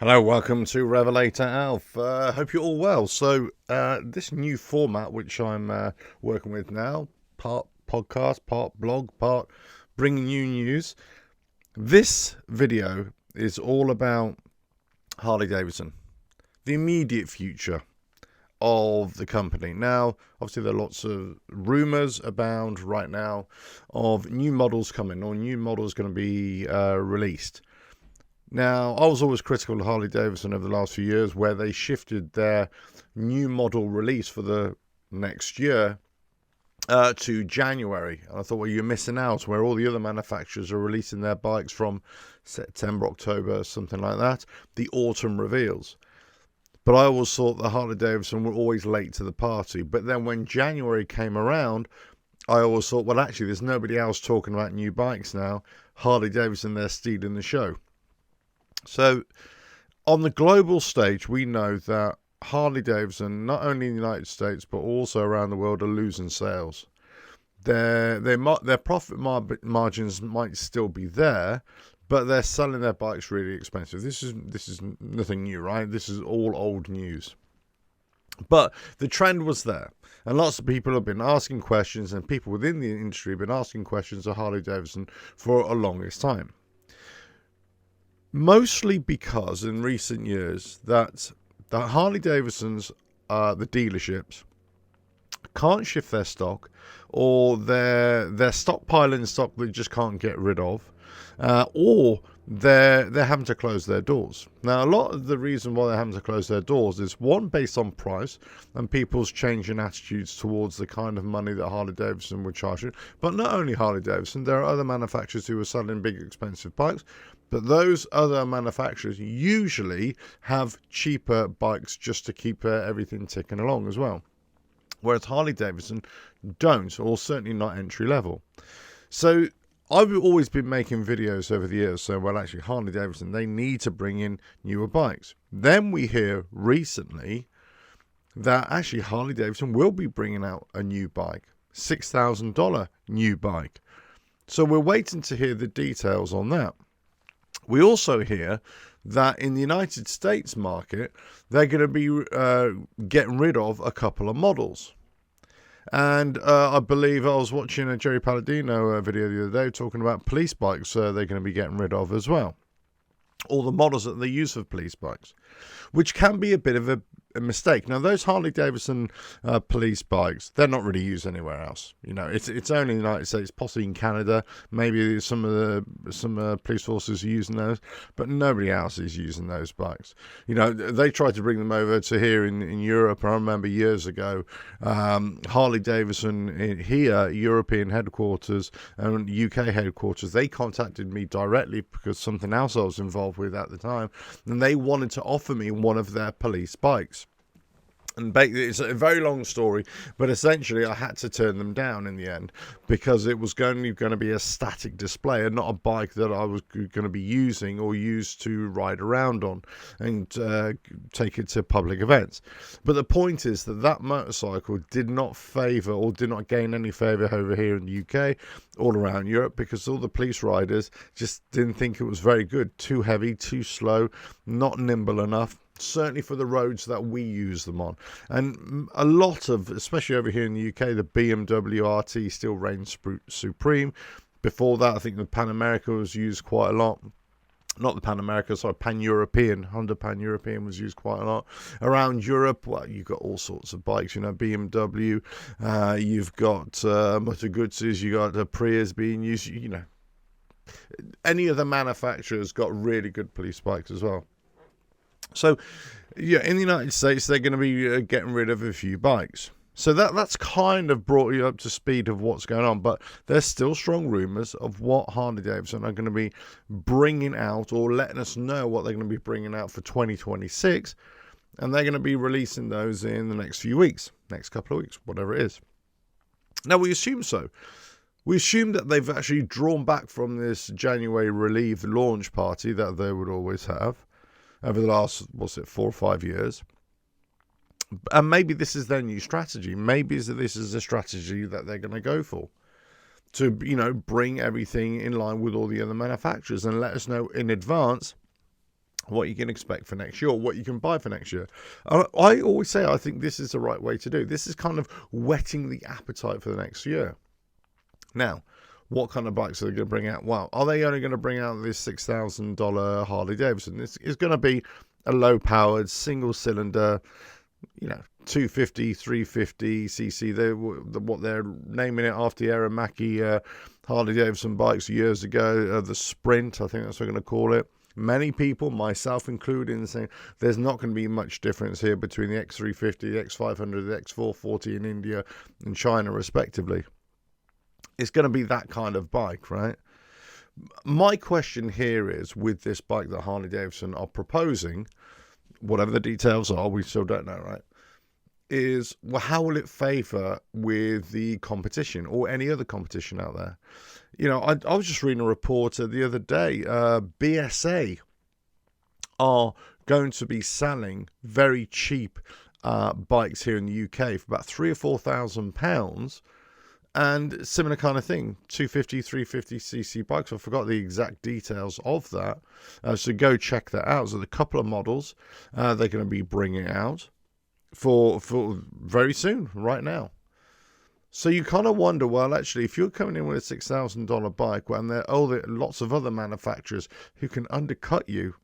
Hello, welcome to RevelatorAlf. Hope you're all well. So, this new format, which I'm working with now, part podcast, part blog, part bringing you news. This video is all about Harley Davidson, the immediate future of the company. Now, obviously, there are lots of rumors abound right now of new models coming or new models going to be released. Now, I was always critical of Harley Davidson over the last few years where they shifted their new model release for the next year to January. And I thought, well, you're missing out where all the other manufacturers are releasing their bikes from September, October, something like that, the autumn reveals. But I always thought that Harley Davidson were always late to the party. But then when January came around, I always thought, well, actually, there's nobody else talking about new bikes now. Harley Davidson, they're stealing the show. So, on the global stage, we know that Harley Davidson, not only in the United States, but also around the world, are losing sales. Their profit margins might still be there, but they're selling their bikes really expensive. This is nothing new, right? This is all old news. But the trend was there, and lots of people have been asking questions, and people within the industry have been asking questions of Harley Davidson for a longest time. Mostly because in recent years that Harley Davidson's, the dealerships, can't shift their stock, or they're stockpiling stock they just can't get rid of, or they're having to close their doors. Now, a lot of the reason why they're having to close their doors is one, based on price and people's changing attitudes towards the kind of money that Harley Davidson would charge you. But not only Harley Davidson, there are other manufacturers who are selling big expensive bikes. But those other manufacturers usually have cheaper bikes just to keep everything ticking along as well. Whereas Harley Davidson don't, or certainly not entry level. So I've always been making videos over the years saying, well, actually, Harley Davidson, they need to bring in newer bikes. Then we hear recently that actually Harley Davidson will be bringing out a new bike, $6,000 new bike. So we're waiting to hear the details on that. We also hear that in the United States market, they're going to be getting rid of a couple of models. And I believe I was watching a Jerry Palladino video the other day talking about police bikes they're going to be getting rid of as well. All the models that they use for police bikes, which can be a bit of a mistake. Now, those Harley Davidson police bikes, they're not really used anywhere else. You know, it's only in the United States, possibly in Canada. Maybe some police forces are using those, but nobody else is using those bikes. You know, they tried to bring them over to here in Europe. I remember years ago, Harley Davidson here, European headquarters and UK headquarters, they contacted me directly because something else I was involved with at the time, and they wanted to offer me one of their police bikes. And it's a very long story, but essentially I had to turn them down in the end because it was going to be a static display and not a bike that I was going to be using or used to ride around on and take it to public events. But the point is that motorcycle did not favour or did not gain any favour over here in the UK, all around Europe, because all the police riders just didn't think it was very good. Too heavy, too slow, not nimble enough. Certainly for the roads that we use them on. And a lot of, especially over here in the UK, the BMW RT still reigns supreme. Before that, I think the Pan America was used quite a lot. Not the Pan America, sorry, Pan-European. Honda Pan-European was used quite a lot. Around Europe, well, you've got all sorts of bikes, you know, BMW, you've got Moto Guzzi's, you've got Prius being used, you know. Any of the manufacturers got really good police bikes as well. So, yeah, in the United States, they're going to be getting rid of a few bikes. So that's kind of brought you up to speed of what's going on. But there's still strong rumours of what Harley Davidson are going to be bringing out or letting us know what they're going to be bringing out for 2026. And they're going to be releasing those in the next few weeks, next couple of weeks, whatever it is. Now, we assume so. We assume that they've actually drawn back from this January Relieve launch party that they would always have over the last, 4 or 5 years. And maybe this is their new strategy. Maybe this is a strategy that they're going to go for. To, you know, bring everything in line with all the other manufacturers and let us know in advance what you can expect for next year, or what you can buy for next year. I always say I think this is the right way to do. This is kind of whetting the appetite for the next year. Now, what kind of bikes are they going to bring out? Well, are they only going to bring out this $6,000 Harley Davidson? This is going to be a low-powered, single-cylinder, 250, 350 cc. What they're naming it after the Aramaki Harley Davidson bikes years ago, the Sprint, I think that's what we're going to call it. Many people, myself included, saying there's not going to be much difference here between the X350, the X500, the X440 in India and China, respectively. It's going to be that kind of bike, right? My question here is, with this bike that Harley Davidson are proposing, whatever the details are, we still don't know, right? Is, well, how will it favour with the competition or any other competition out there? I was just reading a report the other day. BSA are going to be selling very cheap bikes here in the UK for about £3,000 or £4,000, and similar kind of thing, 250, 350 cc bikes. I forgot the exact details of that, so go check that out. So the couple of models they're going to be bringing out for very soon, right now. So you kind of wonder, well, actually, if you're coming in with a $6,000 bike, when there are lots of other manufacturers who can undercut you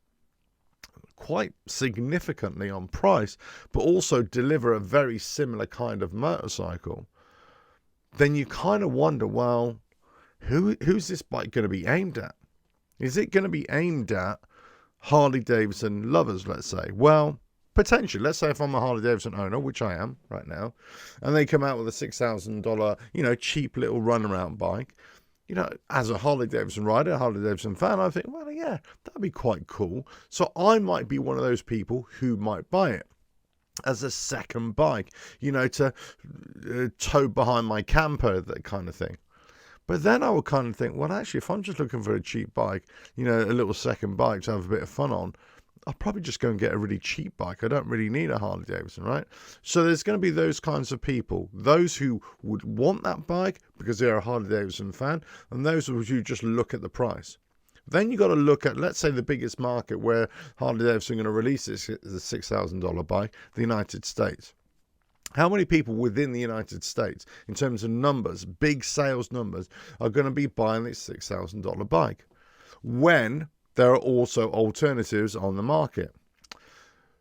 quite significantly on price, but also deliver a very similar kind of motorcycle, then you kind of wonder, well, who's this bike going to be aimed at? Is it going to be aimed at Harley Davidson lovers, let's say? Well, potentially. Let's say if I'm a Harley Davidson owner, which I am right now, and they come out with a $6,000, cheap little runaround bike, as a Harley Davidson rider, a Harley Davidson fan, I think, well, yeah, that'd be quite cool. So I might be one of those people who might buy it as a second bike, to tow behind my camper, that kind of thing. But then I would kind of think, well, actually, if I'm just looking for a cheap bike, a little second bike to have a bit of fun on, I'll probably just go and get a really cheap bike. I don't really need a Harley Davidson, right? So there's going to be those kinds of people, those who would want that bike because they're a Harley Davidson fan, and those who just look at the price. Then you got to look at, let's say, the biggest market where Harley Davidson are going to release the $6,000 bike, the United States. How many people within the United States, in terms of numbers, big sales numbers, are going to be buying this $6,000 bike when there are also alternatives on the market?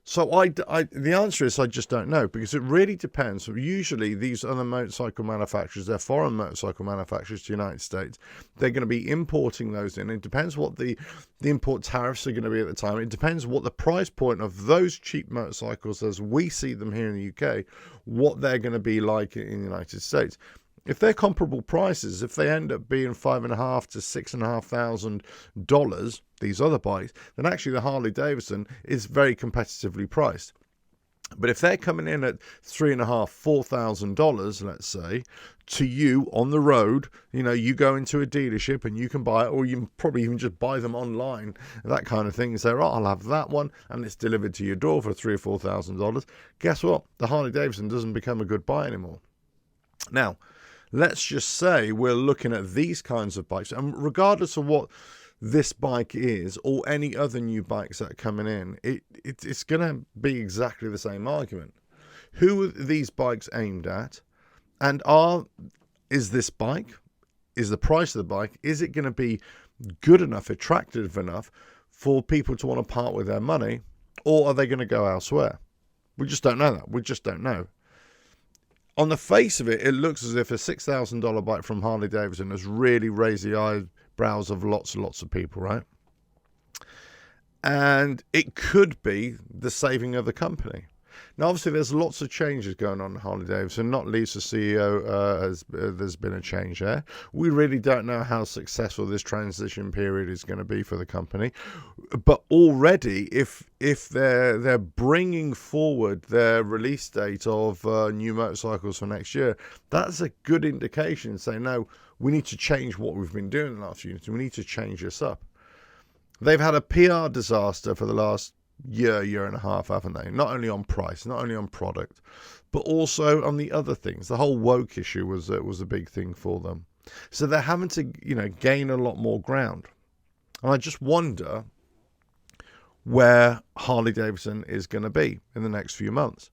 So the answer is I just don't know, because it really depends. So usually these other motorcycle manufacturers, they're foreign motorcycle manufacturers to the United States. They're going to be importing those in. It depends what the import tariffs are going to be at the time. It depends what the price point of those cheap motorcycles, as we see them here in the UK, what they're going to be like in the United States. If they're comparable prices, if they end up being $5,500 to $6,500, these other bikes, then actually the Harley Davidson is very competitively priced. But if they're coming in at $3,500, $4,000, let's say, to you on the road, you go into a dealership and you can buy it, or you can probably even just buy them online, that kind of thing, and say, right, I'll have that one, and it's delivered to your door for $3,000 or $4,000. Guess what? The Harley Davidson doesn't become a good buy anymore. Now, let's just say we're looking at these kinds of bikes, and regardless of what this bike is or any other new bikes that are coming in, it's going to be exactly the same argument. Who are these bikes aimed at? And is this bike, is the price of the bike, is it going to be good enough, attractive enough for people to want to part with their money, or are they going to go elsewhere? We just don't know that. We just don't know. On the face of it, it looks as if a $6,000 bike from Harley Davidson has really raised the eyebrows of lots and lots of people, right? And it could be the saving of the company. Now, obviously, there's lots of changes going on in Harley Davidson, not least the CEO, there's been a change there. We really don't know how successful this transition period is going to be for the company. But already, if they're bringing forward their release date of new motorcycles for next year, that's a good indication saying, no, we need to change what we've been doing in the last few years. We need to change this up. They've had a PR disaster for the last year and a half, haven't they? Not only on price, not only on product, but also on the other things. The whole woke issue was a big thing for them. So they're having to, gain a lot more ground. And I just wonder, where Harley Davidson is going to be in the next few months.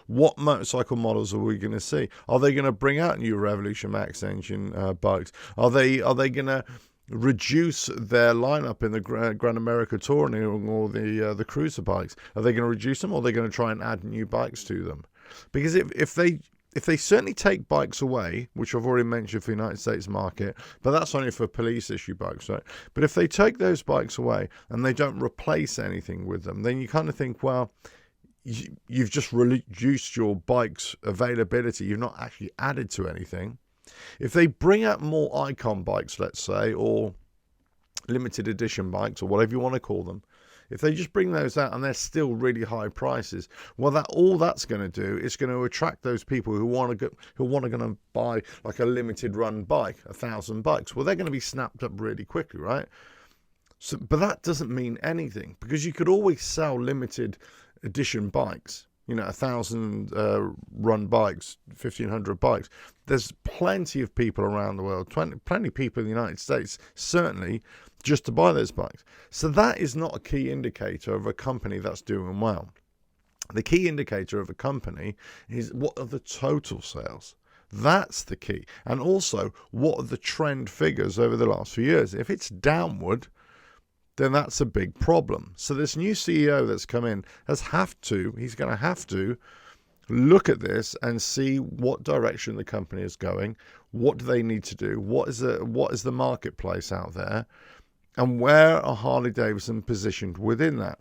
What motorcycle models are we going to see? Are they going to bring out new Revolution Max engine bikes? Are they going to reduce their lineup in the Grand America Touring or the cruiser bikes? Are they going to reduce them, or are they going to try and add new bikes to them? Because if they certainly take bikes away, which I've already mentioned for the United States market, but that's only for police issue bikes, right? But if they take those bikes away and they don't replace anything with them, then you kind of think, well, you've just reduced your bike's availability. You've not actually added to anything. If they bring out more icon bikes, let's say, or limited edition bikes, or whatever you want to call them, if they just bring those out and they're still really high prices, well, all that's going to do is going to attract those people who want to buy like a limited run bike, 1,000 bikes. Well, they're going to be snapped up really quickly, right? So, but that doesn't mean anything, because you could always sell limited edition bikes, 1,000 run bikes, 1,500 bikes. There's plenty of people around the world, plenty of people in the United States, certainly, just to buy those bikes. So that is not a key indicator of a company that's doing well. The key indicator of a company is what are the total sales. That's the key. And also, what are the trend figures over the last few years? If it's downward, then that's a big problem. So this new CEO that's come in he's going to have to look at this and see what direction the company is going. What do they need to do? What is the marketplace out there? And where are Harley Davidson positioned within that?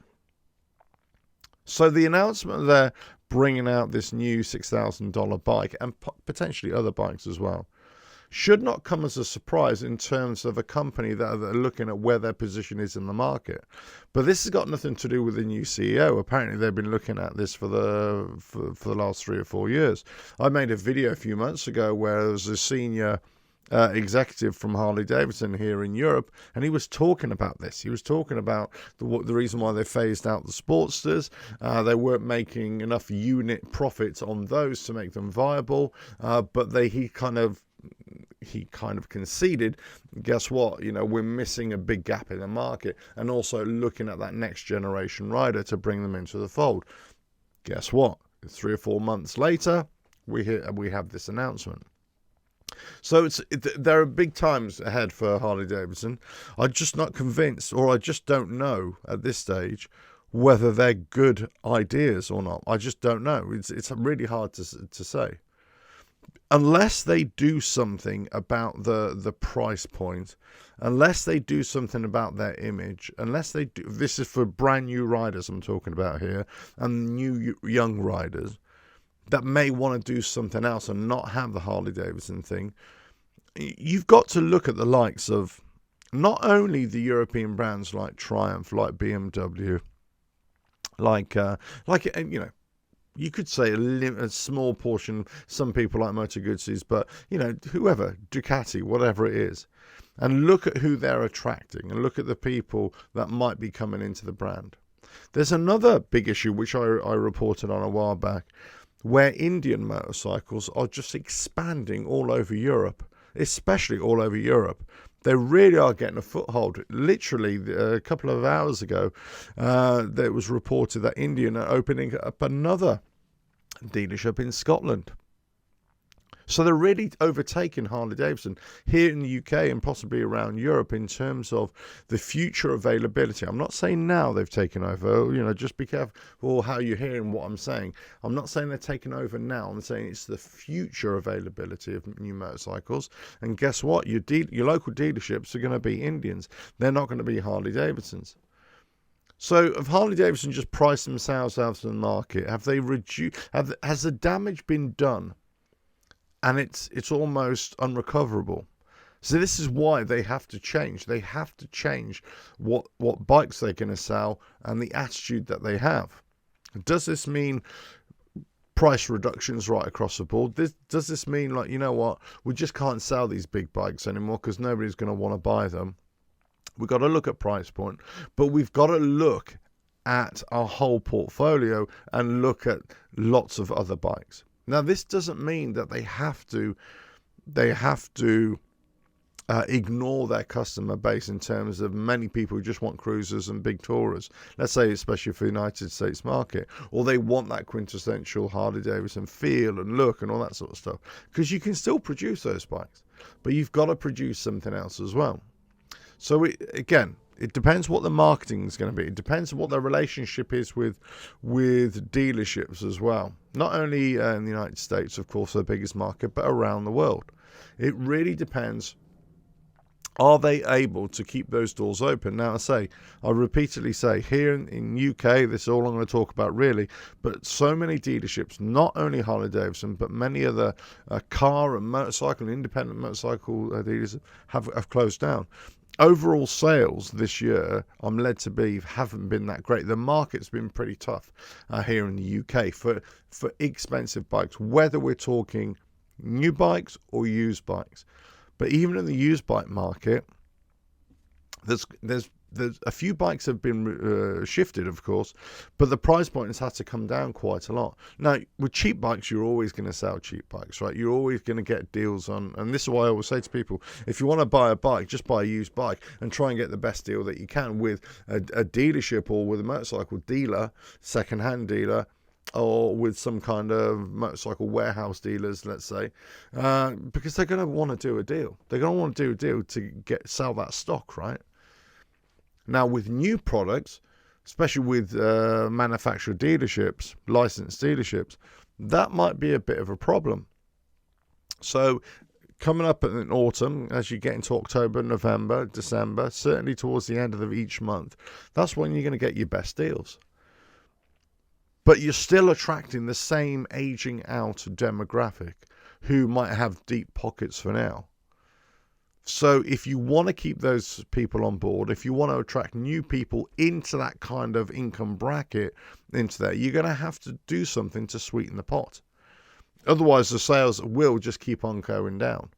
So the announcement they're bringing out this new $6,000 bike, and potentially other bikes as well, should not come as a surprise in terms of a company that are looking at where their position is in the market. But this has got nothing to do with the new CEO. Apparently, they've been looking at this for the last 3 or 4 years. I made a video a few months ago where there was a senior executive from Harley Davidson here in Europe, and he was talking about this. He was talking about the reason why they phased out the Sportsters. They weren't making enough unit profits on those to make them viable, but he kind of conceded, guess what, we're missing a big gap in the market, and also looking at that next generation rider to bring them into the fold. Guess what, 3 or 4 months later, we have this announcement. So there are big times ahead for Harley Davidson. I'm just not convinced, or I just don't know at this stage whether they're good ideas or not. I just don't know. It's really hard to say. Unless they do something about the price point, unless they do something about their image, unless they do, this is for brand new riders I'm talking about here, and new young riders that may want to do something else and not have the Harley Davidson thing, you've got to look at the likes of not only the European brands like Triumph, like BMW, you could say a small portion, some people like Moto Guzzi's, but, whoever, Ducati, whatever it is, and look at who they're attracting and look at the people that might be coming into the brand. There's another big issue, which I reported on a while back, where Indian motorcycles are just expanding all over Europe, especially all over Europe. They really are getting a foothold. Literally, a couple of hours ago, it was reported that Indian are opening up another dealership in Scotland. So they're really overtaking Harley Davidson here in the UK and possibly around Europe in terms of the future availability. I'm not saying now they've taken over, just be careful how you're hearing what I'm saying. I'm not saying they're taking over now. I'm saying it's the future availability of new motorcycles. And guess what? Your local dealerships are going to be Indians. They're not going to be Harley Davidsons. So have Harley Davidson just priced themselves out of the market? Have they has the damage been done? And it's almost unrecoverable. So this is why they have to change. They have to change what bikes they're going to sell and the attitude that they have. Does this mean price reductions right across the board? Does this mean, like, we just can't sell these big bikes anymore because nobody's going to want to buy them? We've got to look at price point, but we've got to look at our whole portfolio and look at lots of other bikes. Now, this doesn't mean that they have to ignore their customer base in terms of many people who just want cruisers and big tourers, let's say especially for the United States market, or they want that quintessential Harley Davidson feel and look and all that sort of stuff, because you can still produce those bikes, but you've got to produce something else as well. So it depends what the marketing is going to be. It depends on what their relationship is with dealerships as well. Not only in the United States, of course, the biggest market, but around the world. It really depends. Are they able to keep those doors open? Now, I repeatedly say, here in UK, this is all I'm going to talk about really, but so many dealerships, not only Harley Davidson, but many other car and motorcycle, independent motorcycle dealers have closed down. Overall sales this year, I'm led to believe, haven't been that great. The market's been pretty tough here in the UK for expensive bikes, whether we're talking new bikes or used bikes. But even in the used bike market, there's a few bikes have been shifted, of course, but the price point has had to come down quite a lot. Now, with cheap bikes, you're always going to sell cheap bikes, right? You're always going to get deals on, and this is why I always say to people, if you want to buy a bike, just buy a used bike and try and get the best deal that you can with a dealership or with a motorcycle dealer, second-hand dealer, or with some kind of motorcycle warehouse dealers, let's say, because they're going to want to do a deal. They're going to want to do a deal to sell that stock, right? Now, with new products, especially with manufacturer dealerships, licensed dealerships, that might be a bit of a problem. So coming up in autumn, as you get into October, November, December, certainly towards the end of each month, that's when you're going to get your best deals. But you're still attracting the same aging out demographic who might have deep pockets for now. So if you want to keep those people on board, if you want to attract new people into that kind of income bracket, into there, you're going to have to do something to sweeten the pot. Otherwise, the sales will just keep on going down.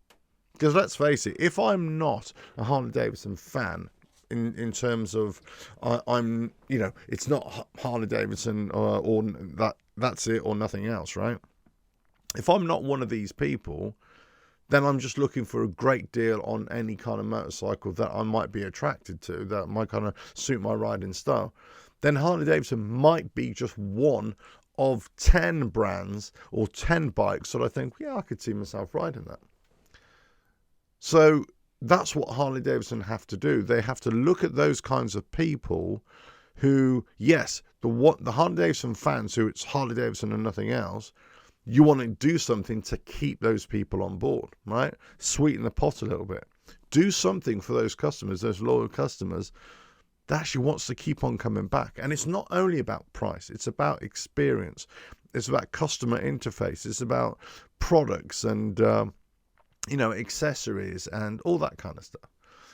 Because let's face it, if I'm not a Harley Davidson fan, in terms of I'm, it's not Harley Davidson or that's it or nothing else, right? If I'm not one of these people, then I'm just looking for a great deal on any kind of motorcycle that I might be attracted to, that might kind of suit my riding style. Then Harley Davidson might be just one of 10 brands or 10 bikes that I think, yeah, I could see myself riding that. So that's what Harley Davidson have to do. They have to look at those kinds of people who, yes, the Harley Davidson fans who it's Harley Davidson and nothing else, you want to do something to keep those people on board, right? Sweeten the pot a little bit. Do something for those customers, those loyal customers that actually wants to keep on coming back. And it's not only about price, it's about experience. It's about customer interface. It's about products and accessories and all that kind of stuff.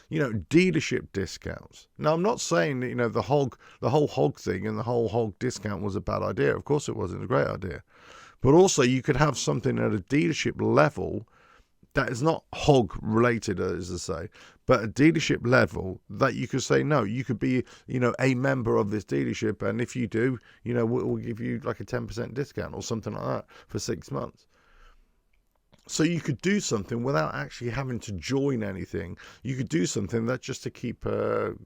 Dealership discounts. Now, I'm not saying that, the whole hog thing and the whole hog discount was a bad idea. Of course it was. It was a great idea. But also you could have something at a dealership level that is not hog related, as I say, but a dealership level that you could say, no, you could be, a member of this dealership. And if you do, we'll give you like a 10% discount or something like that for 6 months. So you could do something without actually having to join anything. You could do something that just to keep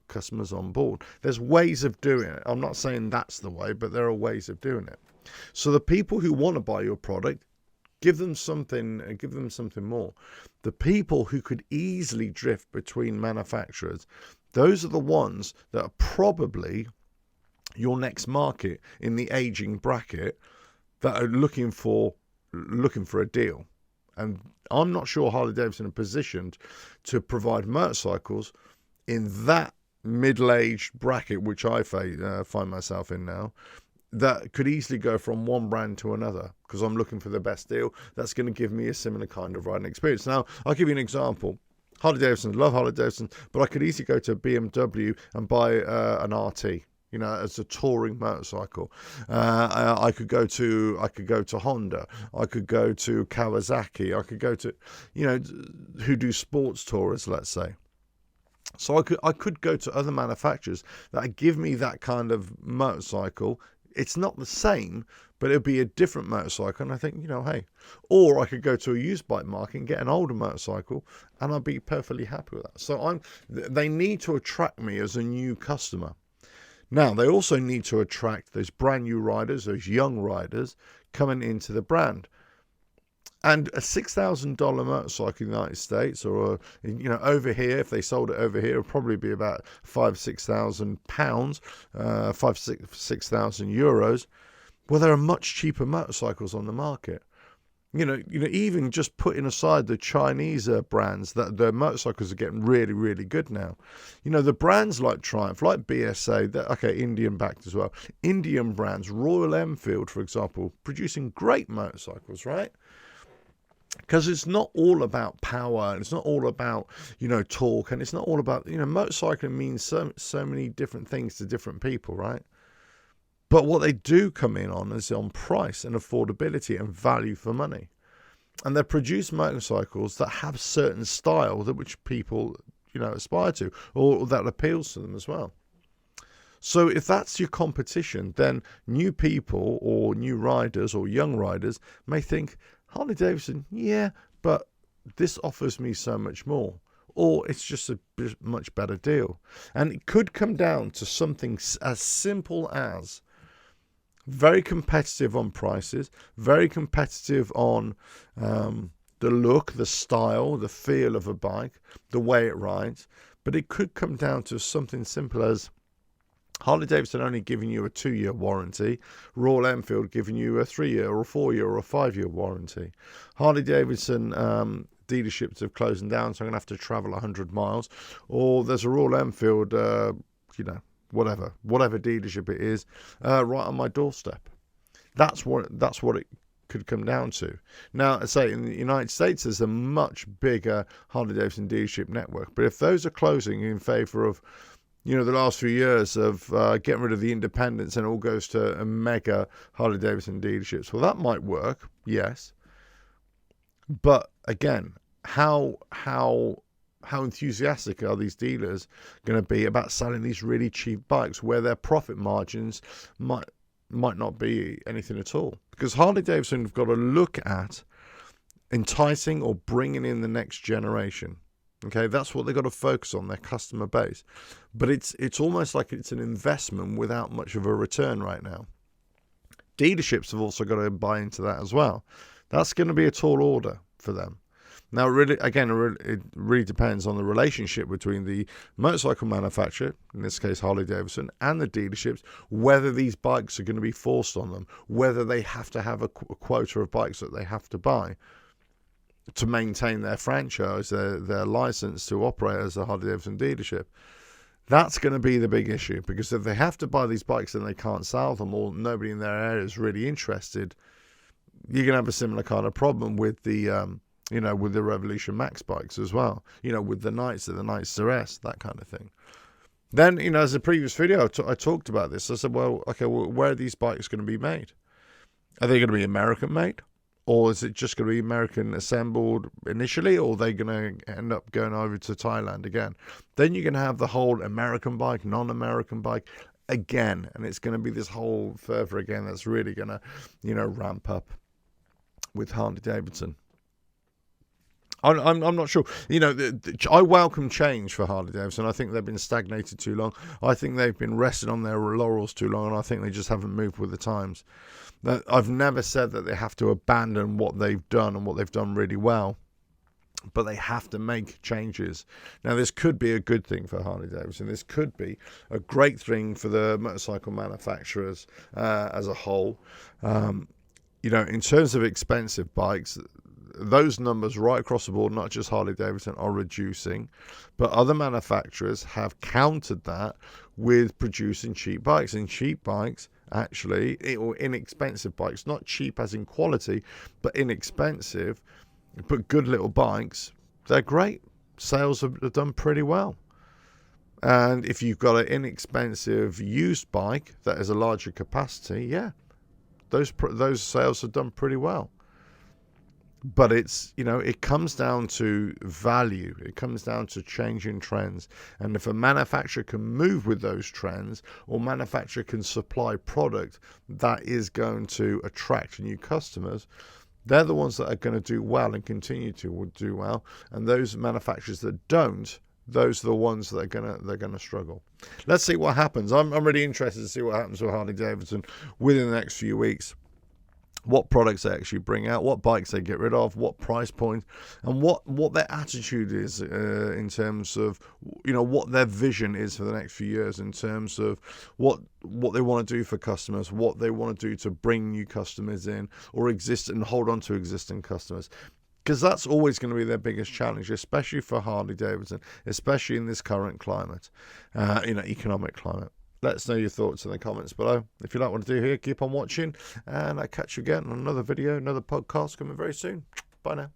customers on board. There's ways of doing it. I'm not saying that's the way, but there are ways of doing it. So the people who want to buy your product, give them something more. The people who could easily drift between manufacturers, those are the ones that are probably your next market in the aging bracket that are looking for a deal. And I'm not sure Harley Davidson are positioned to provide motorcycles in that middle-aged bracket, which I find myself in now, that could easily go from one brand to another because I'm looking for the best deal that's going to give me a similar kind of riding experience. Now, I'll give you an example. Harley Davidson, love Harley Davidson, but I could easily go to BMW and buy an RT. As a touring motorcycle. I could go to Honda. I could go to Kawasaki. I could go to, who do sports tourers, let's say. So I could go to other manufacturers that give me that kind of motorcycle It's not the same, but it'll be a different motorcycle. And I think, hey, or I could go to a used bike market and get an older motorcycle, and I'll be perfectly happy with that. So they need to attract me as a new customer. Now, they also need to attract those brand new riders, those young riders coming into the brand. And a $6,000 motorcycle in the United States, or over here, if they sold it over here, it would probably be about £5,000-6,000, €6,000. Well, there are much cheaper motorcycles on the market. Even just putting aside the Chinese brands, that their motorcycles are getting really, really good now. The brands like Triumph, like BSA, Indian backed as well. Indian brands, Royal Enfield, for example, producing great motorcycles, right? Because it's not all about power, and it's not all about, torque, and it's not all about, motorcycling means so many different things to different people, right? But what they do come in on is on price and affordability and value for money. And they produce motorcycles that have certain style that which people, aspire to, or that appeals to them as well. So if that's your competition, then new people or new riders or young riders may think, Harley Davidson, yeah, but this offers me so much more, or it's just a much better deal. And it could come down to something as simple as very competitive on prices, very competitive on the look, the style, the feel of a bike, the way it rides. But it could come down to something simple as Harley Davidson only giving you a 2-year warranty, Royal Enfield giving you a 3-year or a 4-year or a 5-year warranty. Harley Davidson dealerships have closing down, so I'm going to have to travel 100 miles. Or there's a Royal Enfield, whatever dealership it is, right on my doorstep. That's what it could come down to. Now, I say in the United States, there's a much bigger Harley Davidson dealership network. But if those are closing in favor of the last few years of getting rid of the independents and it all goes to a mega Harley Davidson dealerships, well, that might work, yes. But again, how enthusiastic are these dealers going to be about selling these really cheap bikes where their profit margins might not be anything at all? Because Harley Davidson have got to look at enticing or bringing in the next generation. Okay, that's what they've got to focus on, their customer base. But it's almost like it's an investment without much of a return right now. Dealerships have also got to buy into that as well. That's going to be a tall order for them. Now, it really depends on the relationship between the motorcycle manufacturer, in this case Harley Davidson, and the dealerships, whether these bikes are going to be forced on them, whether they have to have a quota of bikes that they have to buy to maintain their franchise, their license to operate as a Harley Davidson dealership. That's going to be the big issue, because if they have to buy these bikes and they can't sell them, or nobody in their area is really interested, you're going to have a similar kind of problem with the with the Revolution Max bikes as well, with the Knights and the Knights RS, that kind of thing. Then, as a previous video, I talked about this. I said, well, where are these bikes going to be made? Are they going to be American made? Or is it just going to be American assembled initially, or are they going to end up going over to Thailand again? Then you're going to have the whole American bike, non-American bike again. And it's going to be this whole further again that's really going to, ramp up with Harley Davidson. I'm not sure. I welcome change for Harley Davidson. I think they've been stagnated too long. I think they've been resting on their laurels too long, and I think they just haven't moved with the times. I've never said that they have to abandon what they've done and what they've done really well, but they have to make changes. Now, this could be a good thing for Harley Davidson. This could be a great thing for the motorcycle manufacturers as a whole. In terms of expensive bikes, those numbers right across the board, not just Harley Davidson, are reducing, but other manufacturers have countered that with producing cheap bikes. And cheap bikes, actually, or inexpensive bikes, not cheap as in quality, but inexpensive, but good little bikes, they're great. Sales have done pretty well. And if you've got an inexpensive used bike that has a larger capacity, yeah, those sales have done pretty well. But it's, you know, it comes down to value. It comes down to changing trends. And if a manufacturer can move with those trends, or manufacturer can supply product that is going to attract new customers, they're the ones that are going to do well and continue to do well. And those manufacturers that don't, those are the ones that they're gonna struggle. Let's see what happens. I'm really interested to see what happens with Harley Davidson within the next few weeks. What products they actually bring out, what bikes they get rid of, what price point, and what their attitude is in terms of, you know, what their vision is for the next few years in terms of what they want to do for customers, what they want to do to bring new customers in or exist and hold on to existing customers. Because that's always going to be their biggest challenge, especially for Harley Davidson, especially in this current climate, economic climate. Let us know your thoughts in the comments below. If you like what I do here, keep on watching, and I'll catch you again on another video, another podcast coming very soon. Bye now.